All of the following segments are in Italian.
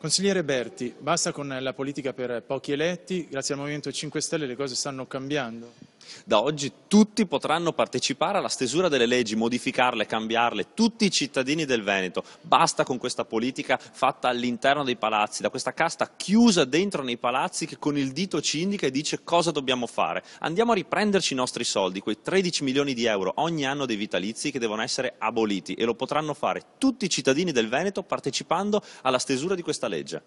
Consigliere Berti, basta con la politica per pochi eletti, grazie al Movimento 5 Stelle le cose stanno cambiando. Da oggi tutti potranno partecipare alla stesura delle leggi, modificarle, cambiarle, tutti i cittadini del Veneto. Basta con questa politica fatta all'interno dei palazzi, da questa casta chiusa dentro nei palazzi che con il dito ci indica e dice cosa dobbiamo fare. Andiamo a riprenderci i nostri soldi, quei 13 milioni di euro ogni anno dei vitalizi che devono essere aboliti, e lo potranno fare tutti i cittadini del Veneto partecipando alla stesura di questa legge.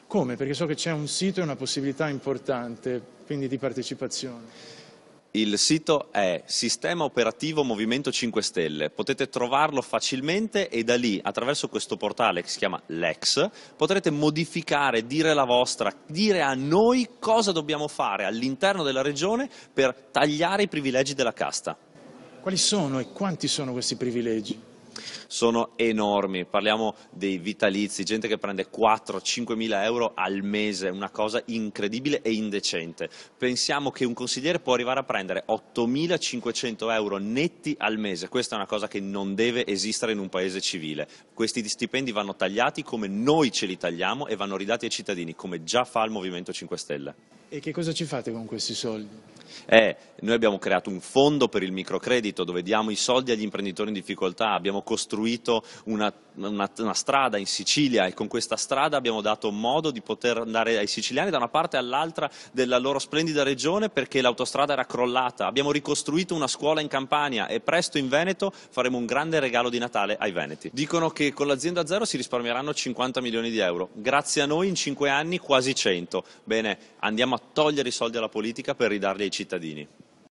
Come? Perché so che c'è un sito e una possibilità importante, quindi di partecipazione. Il sito è Sistema Operativo Movimento 5 Stelle, potete trovarlo facilmente e da lì, attraverso questo portale che si chiama Lex, potrete modificare, dire la vostra, dire a noi cosa dobbiamo fare all'interno della regione per tagliare i privilegi della casta. Quali sono e quanti sono questi privilegi? Sono enormi, parliamo dei vitalizi, gente che prende 4-5 mila euro al mese, una cosa incredibile e indecente. Pensiamo che un consigliere può arrivare a prendere 8.500 euro netti al mese, questa è una cosa che non deve esistere in un paese civile. Questi stipendi vanno tagliati come noi ce li tagliamo e vanno ridati ai cittadini, come già fa il Movimento 5 Stelle. E che cosa ci fate con questi soldi? Noi abbiamo creato un fondo per il microcredito dove diamo i soldi agli imprenditori in difficoltà, abbiamo costruito una strada in Sicilia e con questa strada abbiamo dato modo di poter andare ai siciliani da una parte all'altra della loro splendida regione perché l'autostrada era crollata, abbiamo ricostruito una scuola in Campania e presto in Veneto faremo un grande regalo di Natale ai veneti. Dicono che con l'azienda zero si risparmieranno 50 milioni di euro, grazie a noi in 5 anni quasi 100. Bene, andiamo a togliere i soldi alla politica per ridarli ai cittadini.